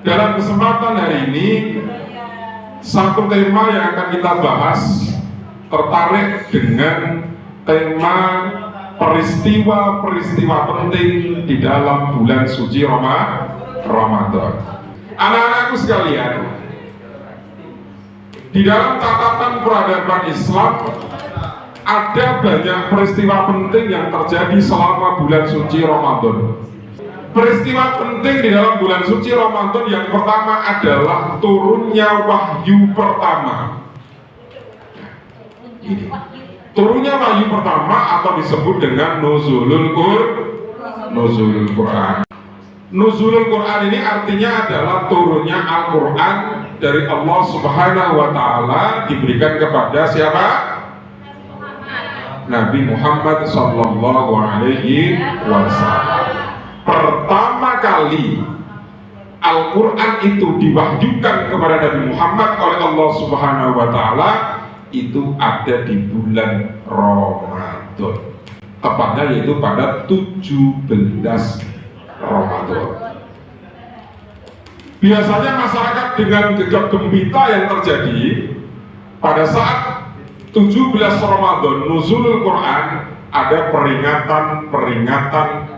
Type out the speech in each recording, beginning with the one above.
Dalam kesempatan hari ini, satu tema yang akan kita bahas tertarik dengan tema peristiwa-peristiwa penting di dalam bulan suci Ramadan. Anak-anakku sekalian, di dalam catatan peradaban Islam ada banyak peristiwa penting yang terjadi selama bulan suci Ramadan. Peristiwa penting di dalam bulan suci Ramadan yang pertama adalah turunnya wahyu pertama. Turunnya wahyu pertama atau disebut dengan nuzulul Quran. Nuzulul Quran ini artinya adalah turunnya Al-Quran dari Allah Subhanahu wa Ta'ala diberikan kepada siapa? Nabi Muhammad Sallallahu Alaihi Wasallam. Pertama kali Al-Quran itu diwahyukan kepada Nabi Muhammad oleh Allah Subhanahu wa Ta'ala itu ada di bulan Ramadan, tepatnya yaitu pada 17 Ramadan. Biasanya masyarakat dengan gegap gempita yang terjadi pada saat 17 Ramadan nuzulul Quran, ada peringatan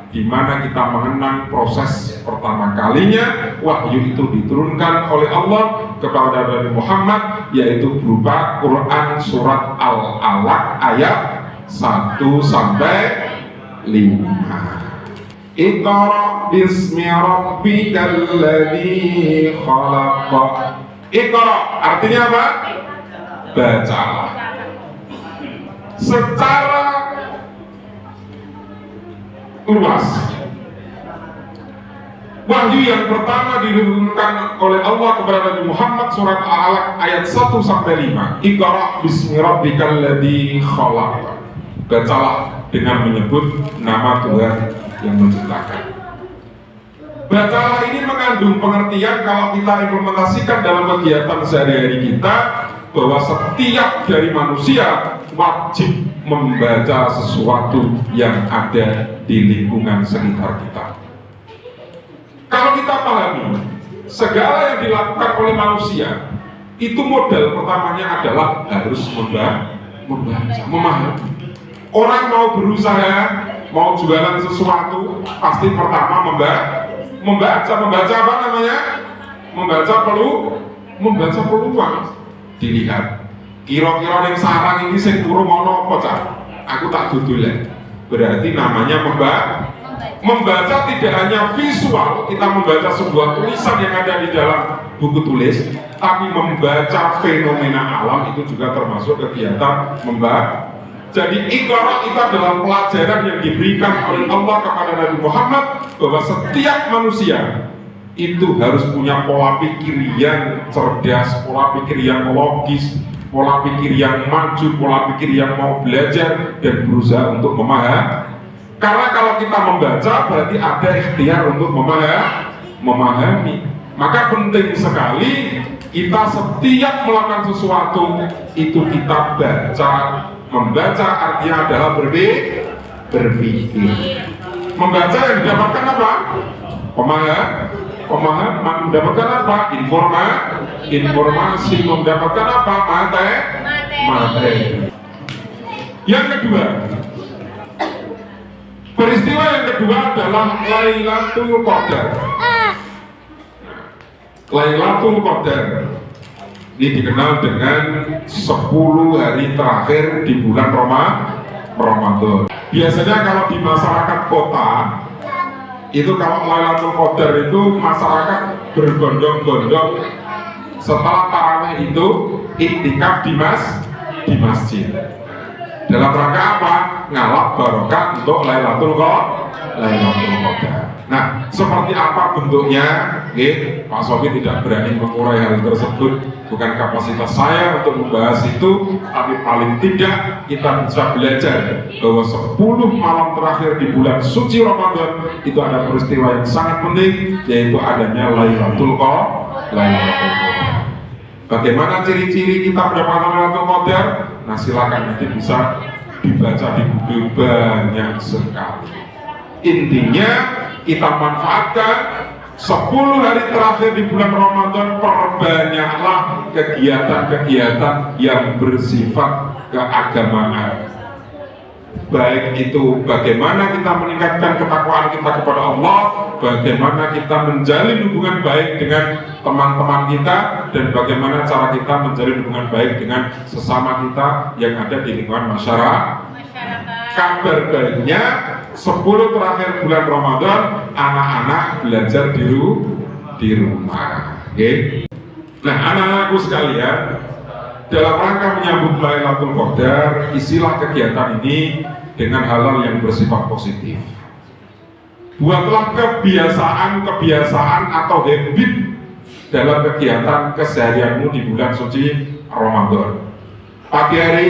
di mana kita mengenang proses pertama kalinya wahyu itu diturunkan oleh Allah kepada Nabi Muhammad, yaitu berupa Quran surat Al-Alaq ayat 1 sampai 5. Iqra bismi rabbikal ladzi khalaq. Iqra artinya apa? Bacalah. Secara luas, wahyu yang pertama diturunkan oleh Allah kepada Nabi Muhammad surat Al-Alaq ayat 1 sampai 5. Iqra bismi rabbikal ladzi khalaq. Bacalah dengan menyebut nama Tuhan yang menciptakan. Bacalah ini mengandung pengertian kalau kita implementasikan dalam kegiatan sehari-hari kita, bahwa setiap dari manusia wajib membaca sesuatu yang ada di lingkungan sekitar kita. Kalau kita pahami segala yang dilakukan oleh manusia, itu modal pertamanya adalah harus membaca, memahami. Orang mau berusaha, mau jualan sesuatu, pasti pertama membaca apa namanya? Membaca peluang. Dilihat kira-kira yang sarang ini sing turun ono apa cak? Aku tak dudulan. Berarti namanya membaca tidak hanya visual, kita membaca sebuah tulisan yang ada di dalam buku tulis, tapi membaca fenomena alam itu juga termasuk kegiatan membaca. Jadi Iqra itu adalah pelajaran yang diberikan oleh Allah kepada Nabi Muhammad, bahwa setiap manusia itu harus punya pola pikir yang cerdas, pola pikir yang logis, pola pikir yang maju, pola pikir yang mau belajar dan berusaha untuk memahami. Karena kalau kita membaca berarti ada ikhtiar untuk memahami. Maka penting sekali kita setiap melakukan sesuatu itu kita baca. Membaca artinya adalah berpikir. Membaca yang didapatkan apa? Pemahaman, mendapatkan apa? Informasi, mendapatkan apa? Materi. Yang kedua, peristiwa yang kedua adalah Lailatul Qadar. Lailatul Qadar ini dikenal dengan 10 hari terakhir di bulan Ramadan. Biasanya kalau di masyarakat kota itu, kalau Lailatul Qadar itu masyarakat berbondong-bondong setelah tarawih itu iktikaf di masjid. Dalam rangka apa? Ngalap barokah untuk Lailatul Qadar. Nah, seperti apa bentuknya? Pak Sofi tidak berani mengurai hal tersebut. Bukan kapasitas saya untuk membahas itu, tapi paling tidak kita bisa belajar bahwa 10 malam terakhir di bulan suci Ramadan itu ada peristiwa yang sangat penting, yaitu adanya Lailatul Qadar. Bagaimana ciri-ciri kita mendapatkan Lailatul Qadar? Nah, silakan nanti bisa dibaca di Google, banyak sekali. Intinya kita manfaatkan 10 hari terakhir di bulan Ramadan perbanyaklah kegiatan-kegiatan yang bersifat keagamaan. Baik itu bagaimana kita meningkatkan ketakwaan kita kepada Allah, bagaimana kita menjalin hubungan baik dengan teman-teman kita, dan bagaimana cara kita menjalin hubungan baik dengan sesama kita yang ada di lingkungan masyarakat. Kabar baiknya 10 terakhir bulan Ramadan anak-anak belajar di rumah. Okay? Nah, anak-anakku sekalian, dalam rangka menyambut Lailatul Qadar, isilah kegiatan ini dengan hal-hal yang bersifat positif. Buatlah kebiasaan atau habit dalam kegiatan keseharianmu di bulan suci Ramadan. Pagi hari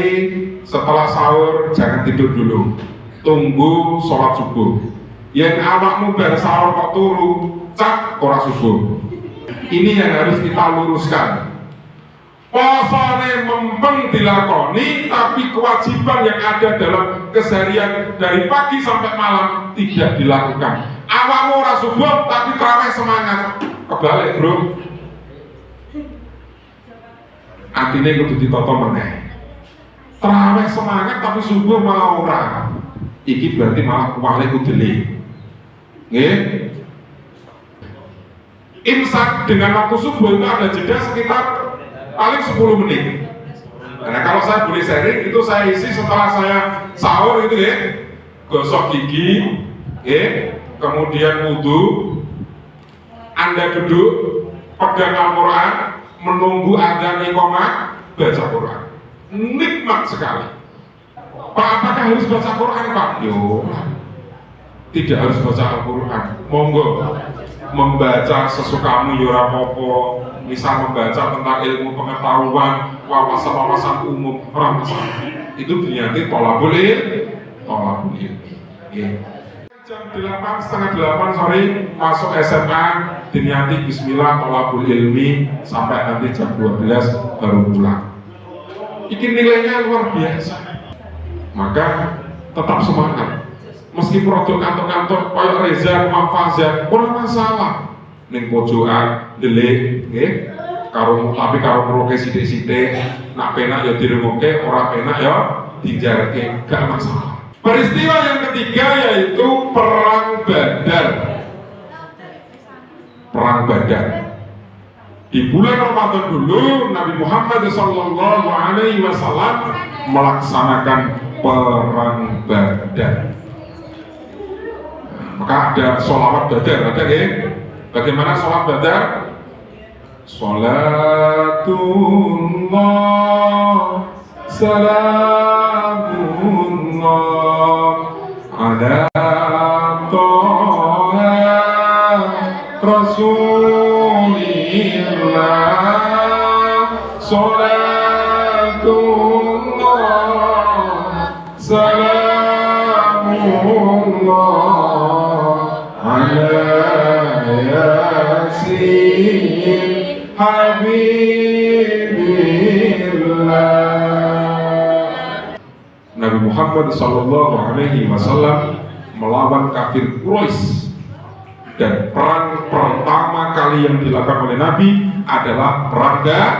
setelah sahur jangan tidur dulu, tunggu sholat subuh. Yang awakmu bar sahur kok turu, cak ora subuh. Ini yang harus kita luruskan. Posone mempeng dilakoni, tapi kewajiban yang ada dalam keseharian dari pagi sampai malam tidak dilakukan. Awakmu ora subuh tapi tarawih semangat. Kebalik, bro. Artinya kudu ditata meneh. Tarawih semangat tapi subuh malah ora. Iki berarti malah kuwale kudeli. Nggih. Imsak dengan waktu subuh itu ada jeda sekitar paling 10 menit. Nah, kalau saya boleh sharing, itu saya isi setelah saya sahur itu ya, gosok gigi, kemudian wudhu, Anda duduk, pegang Al-Quran, menunggu adzan iqamah, baca Quran. Nikmat sekali. Pak, apakah harus baca Quran, Pak? Yo, tidak harus baca Al-Quran. Monggo, membaca sesukamu yura popo, misal membaca tentang ilmu pengetahuan, wawasan-wawasan umum, orang masalah. Itu diniati tolabul ilmi. Jam 8, setengah 8 sore masuk SMA, diniati bismillah tolabul ilmi sampai nanti jam 12 baru pulang. Ini nilainya luar biasa. Maka tetap semangat. Meski produk kantor-kantor kayak Reza, Imam Fazal, ora masalah. Ning pojokan delik, nggih. Tapi karo meroke sithik-sithik, nak penak ya diremoke, ora penak ya dijarke, gak masalah. Peristiwa yang ketiga yaitu Perang Badar. Perang Badar. Di bulan Ramadan dulu Nabi Muhammad SAW melaksanakan Perang Badar. Maka ada sholawat Badar, ada ya? Bagaimana sholat Badar? Sholatullah salamullah ala toha rasulillah. Sholatullah salamullah ala yasin habibillah. Nabi Muhammad SAW melawan kafir Quraisy, dan perang pertama kali yang dilakukan oleh Nabi adalah perang Badar.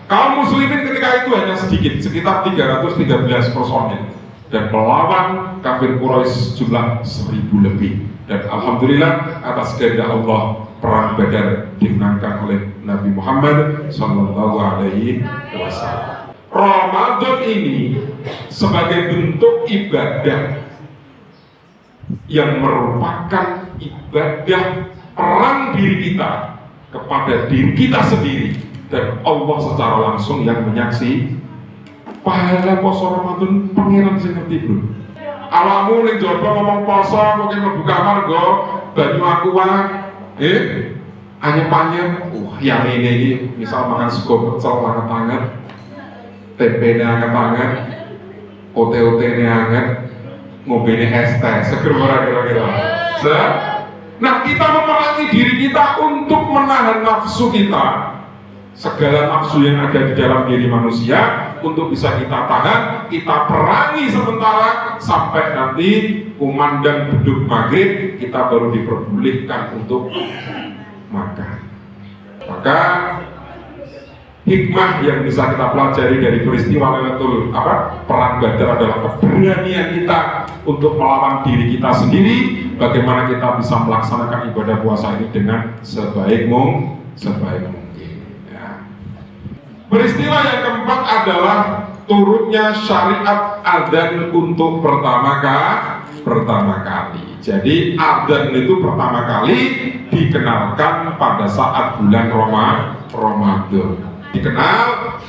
Kaum muslimin ketika itu hanya sedikit, sekitar 313 personil, dan melawan kafir Quraisy jumlah 1000 lebih. Dan alhamdulillah atas kehendak Allah perang Badar dimenangkan oleh Nabi Muhammad SAW. Ramadan ini sebagai bentuk ibadah yang merupakan ibadah perang diri kita kepada diri kita sendiri, dan Allah secara langsung yang menyaksi. Pahala poso Ramadan pangeran sing ngerti, bro. Awakmu ning jaba ngomong poso mungkin mlebu kamar nggo banyu aqua, anyep-anyep, yang ini misal makan sego pecel anget-anget, tempe anget-anget, ote-ote anget, ngombe es teh, seger ora kira-kira. Nah, kita memerangi diri kita untuk menahan nafsu kita. Segala nafsu yang ada di dalam diri manusia untuk bisa kita tahan, kita perangi sementara sampai nanti kumandang beduk maghrib, kita baru diperbolehkan untuk makan. Maka hikmah yang bisa kita pelajari dari peristiwa Lailatul Perang Badar adalah keberanian kita untuk melawan diri kita sendiri. Bagaimana kita bisa melaksanakan ibadah puasa ini dengan sebaik mungkin. Ya. Peristiwa yang keempat adalah turunnya syariat adzan untuk pertama kali. Jadi adzan itu pertama kali dikenalkan pada saat bulan Ramadan. Dikenal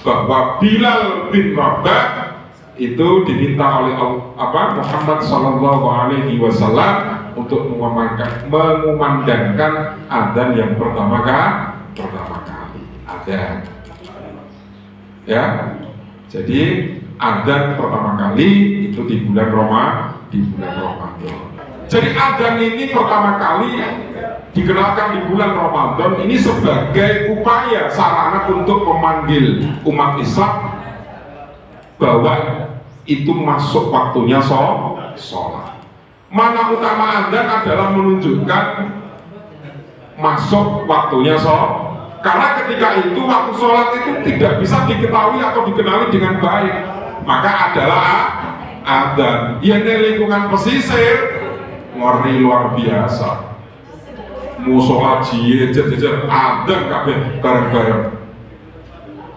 bahwa Bilal bin Rabah itu diminta oleh Muhammad Sallallahu Alaihi Wasallam untuk mengumandangkan adzan yang pertama kali. Adzan, ya. Jadi adzan pertama kali itu di bulan Ramadan. Jadi adzan ini pertama kali dikenalkan di bulan Ramadan ini sebagai upaya sarana untuk memanggil umat Islam bahwa itu masuk waktunya sholat. Mana utama adzan adalah menunjukkan masuk waktunya sholat. Karena ketika itu waktu sholat itu tidak bisa diketahui atau dikenali dengan baik, maka adalah adzan. Ya, di lingkungan pesisir ngeri luar biasa. Musola jejer adzan kabeh bareng-bareng.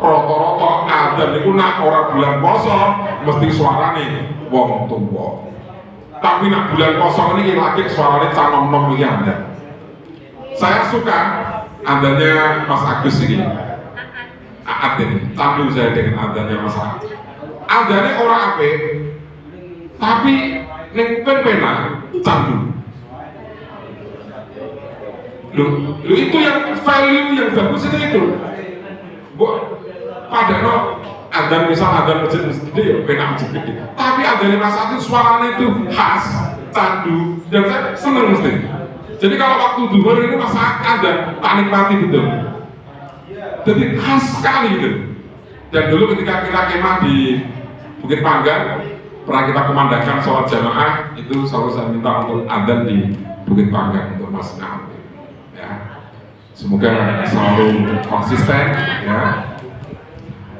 Rata-rata adzan niku nak ora bulan poso mesti suarane wong tuwa. Tapi nak bulan poso ini lagi suaranya canom-nom iki adzan. Saya suka adzannya Mas Agus ini. Aat ini, candu saya dengan adzannya Mas Agus. Adzannya orang apik, tapi ning pena candu. Lu itu yang value yang bagus itu. Padahal adzan misal adzan masjid gede ya pena masjid gede. Tapi adzan Mas Agus suaranya itu khas, candu, dan saya seneng mesti. Jadi kalau waktu duhur ini Mas adzan tak nikmati betul. Jadi khas sekali itu. Dan dulu ketika kita kemah di Bukit Panggang, pernah kita kumandangkan sholat jamaah, itu selalu saya minta untuk adzan di Bukit Panggang untuk Mas Naam. Ya. Semoga selalu konsisten ya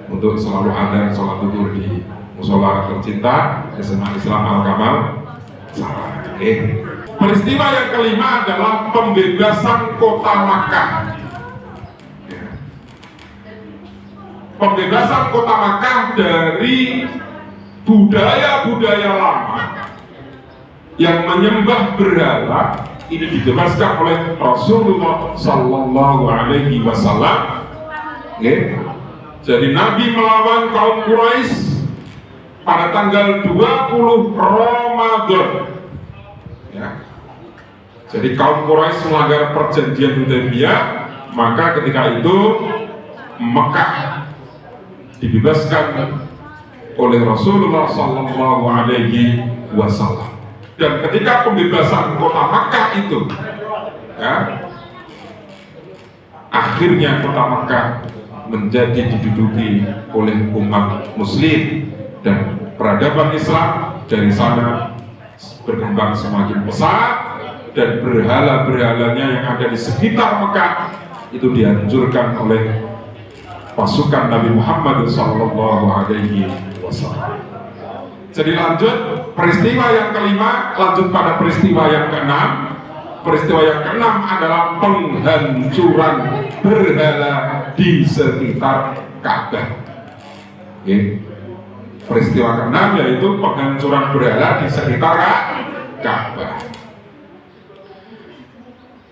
untuk selalu adzan sholat duhur di musola tercinta SMA Islam Al-Kamal. Peristiwa yang kelima adalah pembebasan kota Makkah. Pembebasan kota Makkah dari budaya-budaya lama yang menyembah berhala ini dibebaskan oleh Rasulullah Sallallahu Alaihi Wasallam. Jadi Nabi melawan kaum Quraisy pada tanggal 20 Ramadan. Ya. Jadi kaum Quraisy melanggar perjanjian Hudaybiyah, maka ketika itu Mekah dibebaskan oleh Rasulullah Sallallahu Alaihi Wasallam. Dan ketika pembebasan kota Makkah itu, ya, akhirnya kota Makkah menjadi diduduki oleh umat Muslim dan peradaban Islam dari sana berkembang semakin pesat dan berhala-berhalanya yang ada di sekitar Mekah itu dihancurkan oleh pasukan Nabi Muhammad Sallallahu Alaihi Wasallam. Jadi lanjut peristiwa yang kelima, lanjut pada peristiwa yang keenam. Peristiwa yang keenam adalah penghancuran berhala di sekitar Ka'bah. Peristiwa keenam yaitu penghancuran berhala di sekitar Ka'bah.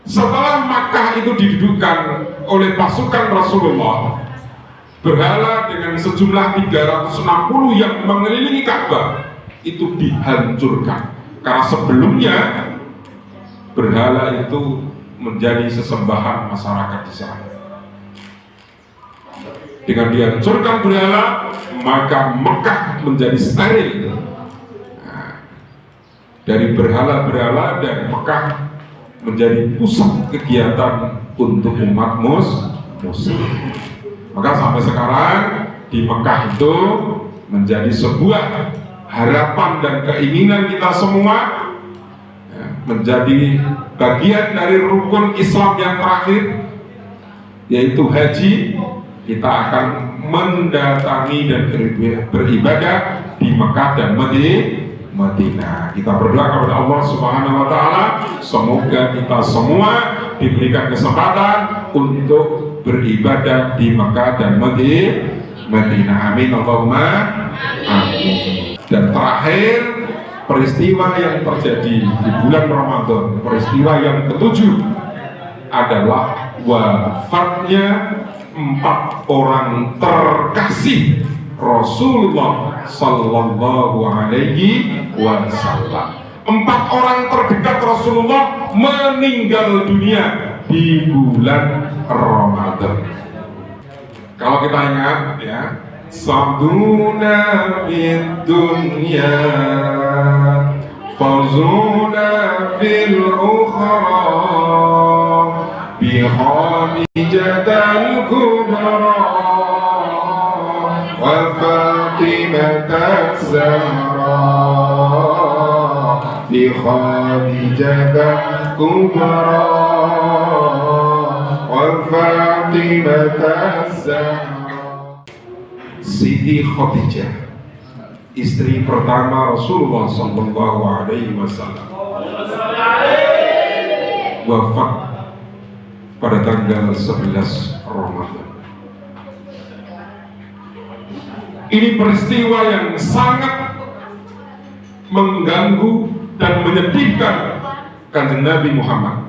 Setelah Makkah itu didudukan oleh pasukan Rasulullah, berhala dengan sejumlah 360 yang mengelilingi Ka'bah itu dihancurkan. Karena sebelumnya berhala itu menjadi sesembahan masyarakat di sana. Dengan dihancurkan berhala, maka Mekah menjadi steril dari berhala-berhala dan Mekah menjadi pusat kegiatan untuk umat muslim. Maka sampai sekarang di Mekah itu menjadi sebuah harapan dan keinginan kita semua, ya, menjadi bagian dari rukun Islam yang terakhir, yaitu haji. Kita akan mendatangi dan beribadah di Mekah dan Madinah. Kita berdoa kepada Allah Subhanahu wa Ta'ala, semoga kita semua diberikan kesempatan untuk beribadah di Mekah dan Madinah. Amin Allahumma amin. Dan terakhir, peristiwa yang terjadi di bulan Ramadan, peristiwa yang ketujuh adalah wafatnya 4 orang terkasih Rasulullah Sallallahu Alaihi Wasallam. 4 orang terdekat Rasulullah meninggal dunia di bulan Ramadan. Kalau kita ingat, ya, sabduna fid dunya, fawzuna fil ukhra, bi Khadijatal kubra wa Fatimatal zahra, bi Khadijatal kubra wa Fatimatal zahra. Siti Khadijah, istri pertama Rasulullah Sallallahu Alaihi Wasallam, wafat pada tanggal 11 Ramadan. Ini peristiwa yang sangat mengganggu dan menyedihkan Kanjeng Nabi Muhammad.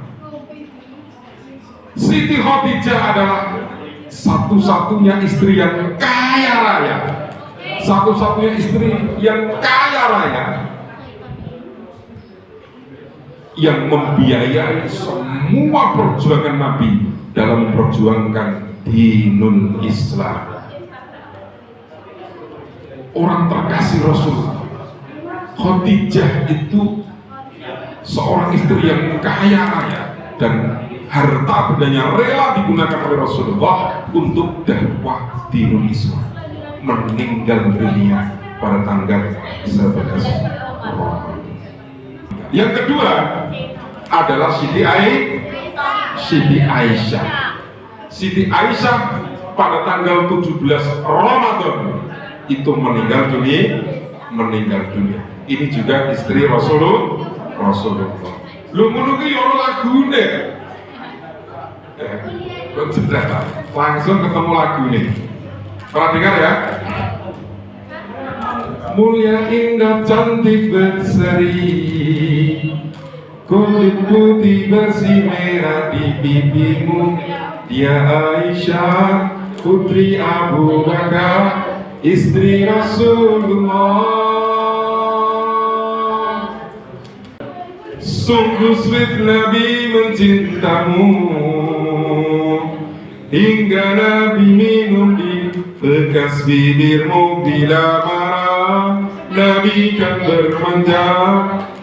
Siti Khadijah adalah satu-satunya istri yang kaya raya, satu-satunya istri yang kaya raya, yang membiayai semua perjuangan Nabi dalam memperjuangkan dinul Islam. Orang terkasih Rasulullah, Khadijah itu seorang istri yang kaya raya dan harta bendanya rela digunakan oleh Rasulullah untuk dakwah dinul Islam. Meninggal dunia pada tanggal 11 Ramadan. Yang kedua adalah Siti Aisyah. Siti Aisyah pada tanggal 17 Ramadan itu meninggal dunia. Ini juga istri Rasulullah. Lu menunggu yang lagune. Langsung ketemu lagu nih. Pernah dengar ya? Mulia, indah, cantik, berseri, kulit putih bersih merah di pipimu. Dia Aisyah, putri Abu Bakar, istri Rasulullah. Sungguh sweet Nabi mencintamu, hingga Nabi minum di bekas bibirmu. Bila marah Nabi kan bermanja,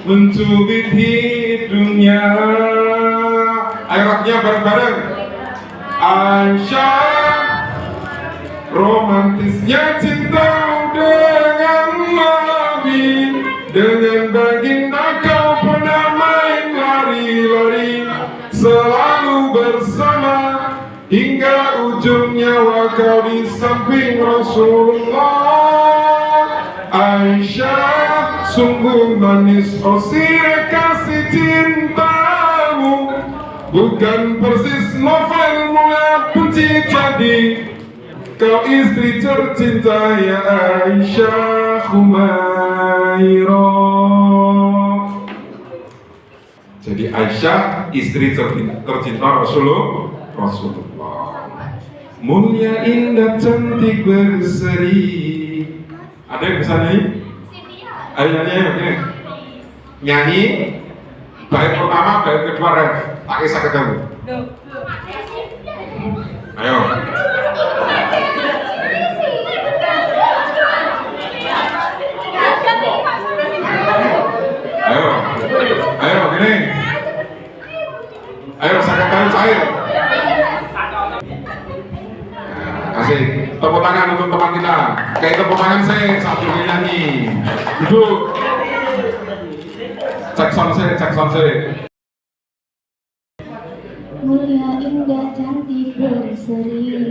mencubit hidungnya. Ayatnya bareng-bareng. Aisyah, romantisnya cinta dengan Nabi, dengan baginda kau pernah main lari-lari, selalu bersama hingga ujung nyawa kau di samping Rasulullah. Aisyah, sungguh manis sirah kasih cintamu, bukan persis novel Mula Benci jadi. Kau istri tercinta ya Aisyah Khumairah. Jadi Aisyah istri tercinta Rasulullah. Mulia, indah, cantik, berseri. Ada yang bisa nyanyi? Ayo nyanyi, begini. Nyanyi. Bait pertama, bait kedua ref. Tak kisah ketemu. Ayo. Ayo, begini. Ayo, saya katakan cair. Asik. Tepuk tangan untuk teman kita. Kayak tepuk tangan saya saat ini nyanyi. Duduk. Cek sound saya. Mulia, indah, cantik, berseri,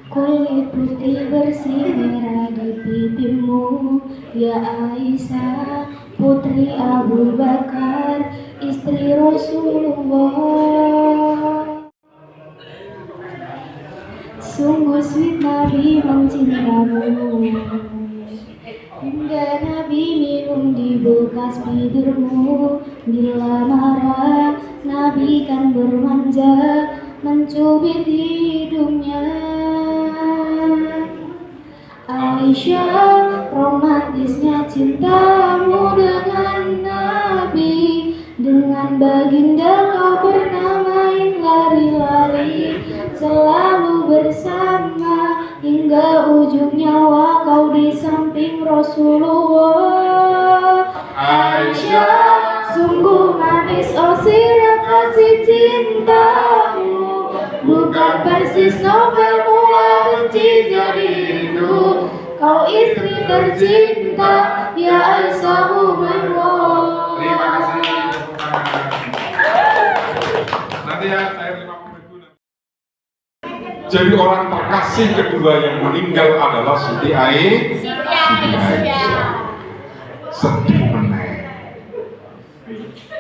kulit putih bersih merah di pipimu, ya Aisyah, putri Abu Bakar, istri Rasulullah. Sungguh sweet Nabi mencintamu, hingga Nabi minum di bekas bibirmu. Bila marah Nabi kan bermanja, mencubit hidungnya. Aisyah, romantisnya cintamu dengan Nabi. Dengan baginda kau pernah main lari-lari, selalu bersama hingga ujung nyawa kau di samping Rasulullah. Aisyah, sungguh manis oh sirah kasih cintamu, bukan persis novel mula benci jadi rindu. Kau istri tercinta, ya Aisyah Umayyah. Terima kasih. Nanti ya saya 5 menit dulu. Jadi orang terkasih kedua yang meninggal adalah Siti Aisyah. Sedih meneh.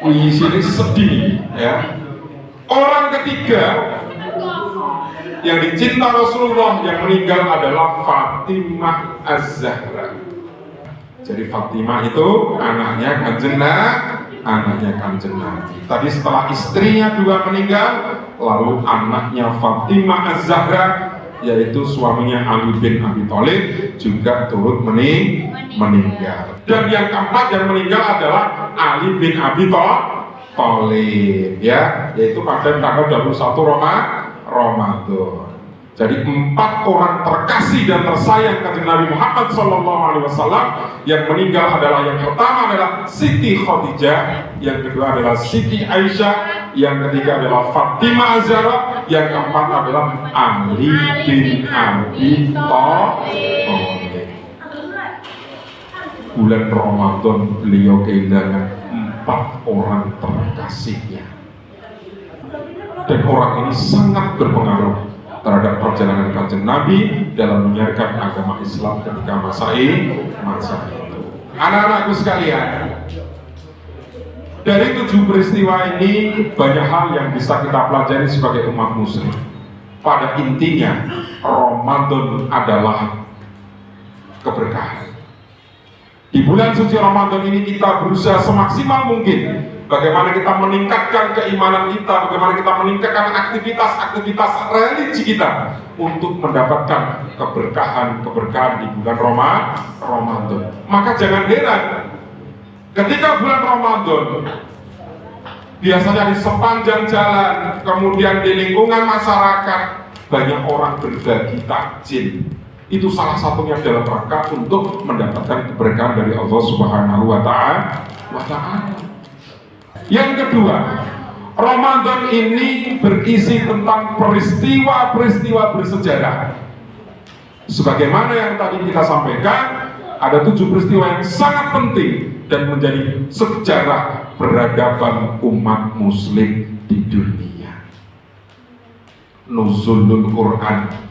Wih, sini sedih ya. Orang ketiga yang dicinta Rasulullah yang meninggal adalah Fatimah Az-Zahra. Jadi Fatimah itu anaknya Kanjeng Nabi. Tadi setelah istrinya dua meninggal, lalu anaknya Fatimah Az-Zahra, yaitu suaminya Ali bin Abi Thalib, juga turut meninggal. Dan yang keempat yang meninggal adalah Ali bin Abi Thalib, ya, yaitu pada tanggal 21 Ramadan. Jadi 4 orang terkasih dan tersayang Kanjeng Nabi Muhammad SAW yang meninggal adalah, yang pertama adalah Siti Khadijah, yang kedua adalah Siti Aisyah, yang ketiga adalah Fatimah Az-Zahra, yang keempat adalah Ali bin Abi Thalib. Bulan Ramadan beliau kehilangan 4 orang terkasihnya, dan orang ini sangat berpengaruh terhadap perjalanan Kanjeng Nabi dalam menyiarkan agama Islam ketika masa itu. Anak-anakku sekalian, dari 7 peristiwa ini banyak hal yang bisa kita pelajari sebagai umat muslim. Pada intinya, Ramadan adalah keberkahan. Di bulan suci Ramadan ini kita berusaha semaksimal mungkin bagaimana kita meningkatkan keimanan kita, bagaimana kita meningkatkan aktivitas religi kita untuk mendapatkan keberkahan di bulan Ramadan. Maka jangan heran ketika bulan Ramadan biasanya di sepanjang jalan, kemudian di lingkungan masyarakat, banyak orang berbagi takjil. Itu salah satunya dalam rangka untuk mendapatkan keberkahan dari Allah Subhanahu wa Ta'ala. Yang kedua, Ramadan ini berisi tentang peristiwa-peristiwa bersejarah. Sebagaimana yang tadi kita sampaikan, ada 7 peristiwa yang sangat penting dan menjadi sejarah peradaban umat muslim di dunia. Nuzulul Quran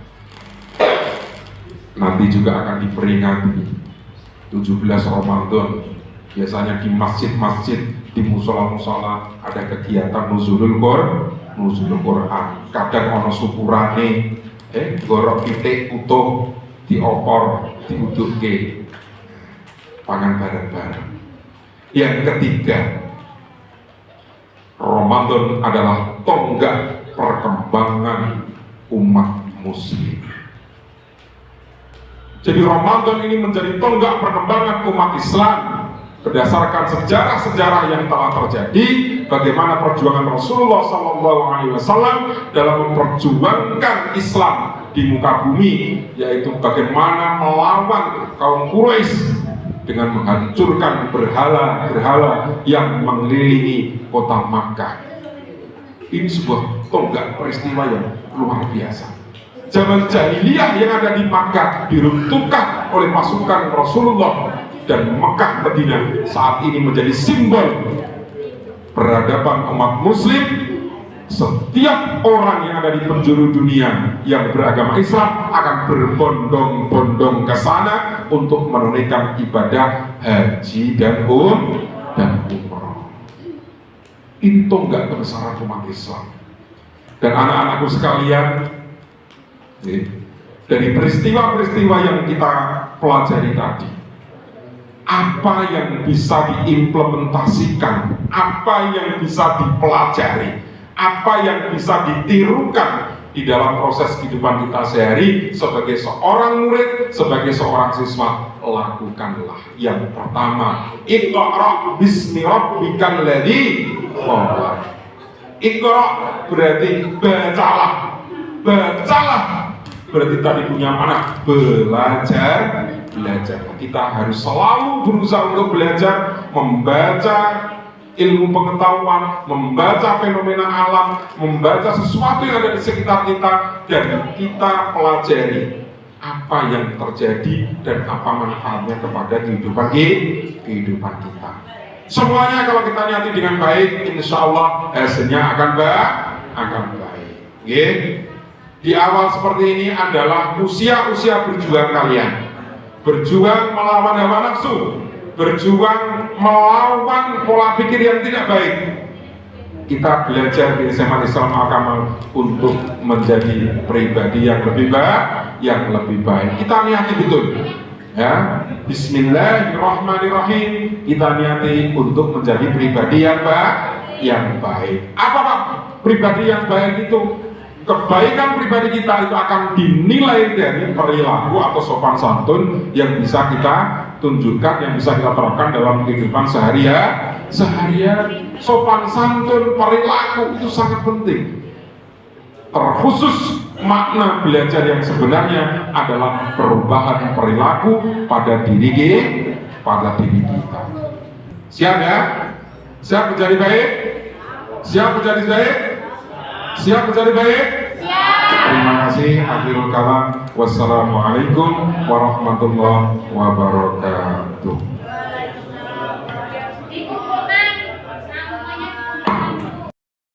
nanti juga akan diperingati 17 Ramadan. Biasanya di masjid-masjid, di musola-musola ada kegiatan nuzulul Quran. Kadang ono syukurane, gorok pitik utuh diopor, diuduhke, pangan bareng-bareng. Yang ketiga, Ramadan adalah tonggak perkembangan umat muslim. Jadi Ramadan ini menjadi tonggak perkembangan umat Islam berdasarkan sejarah-sejarah yang telah terjadi, bagaimana perjuangan Rasulullah SAW dalam memperjuangkan Islam di muka bumi, yaitu bagaimana melawan kaum Quraisy dengan menghancurkan berhala-berhala yang mengelilingi kota Makkah. Ini sebuah tonggak peristiwa yang luar biasa. zaman jahiliyah yang ada di Makkah diruntuhkan oleh pasukan Rasulullah, dan Mekah Madinah saat ini menjadi simbol peradaban umat muslim. Setiap orang yang ada di penjuru dunia yang beragama Islam akan berbondong-bondong ke sana untuk menunaikan ibadah haji dan umrah. Itu enggak kebesaran umat Islam. Dan anak-anakku sekalian, dari peristiwa-peristiwa yang kita pelajari tadi, apa yang bisa diimplementasikan, apa yang bisa dipelajari, apa yang bisa ditirukan di dalam proses kehidupan kita sehari sebagai seorang murid, sebagai seorang siswa, lakukanlah. Yang pertama, Iqra bismi rabbikal ladzi khalaq. Iqra berarti bacalah. Bacalah berarti tadi punya mana? Belajar. Kita harus selalu berusaha untuk belajar, membaca ilmu pengetahuan, membaca fenomena alam, membaca sesuatu yang ada di sekitar kita, dan kita pelajari apa yang terjadi dan apa manfaatnya kepada kehidupan kita. Semuanya kalau kita niati dengan baik, insya Allah hasilnya akan baik. Di awal seperti ini adalah usia-usia berjuang kalian, berjuang melawan hawa nafsu, berjuang melawan pola pikir yang tidak baik. Kita belajar di SMA Islam Al-Kamal untuk menjadi pribadi yang lebih baik. Kita niati betul, ya. Bismillahirrahmanirrahim. Kita niati untuk menjadi pribadi yang baik. Apa Pak? Pribadi yang baik itu, kebaikan pribadi kita itu akan dinilai dari perilaku atau sopan santun yang bisa kita tunjukkan, yang bisa kita terapkan dalam kehidupan seharian. Sopan santun, perilaku itu sangat penting. Terkhusus makna belajar yang sebenarnya adalah perubahan perilaku pada diri kita. Siap ya? Siap menjadi baik? Siap menjadi baik? Siap menjadi baik? Terima kasih. Akhirul kalam. Wassalamualaikum warahmatullahi wabarakatuh.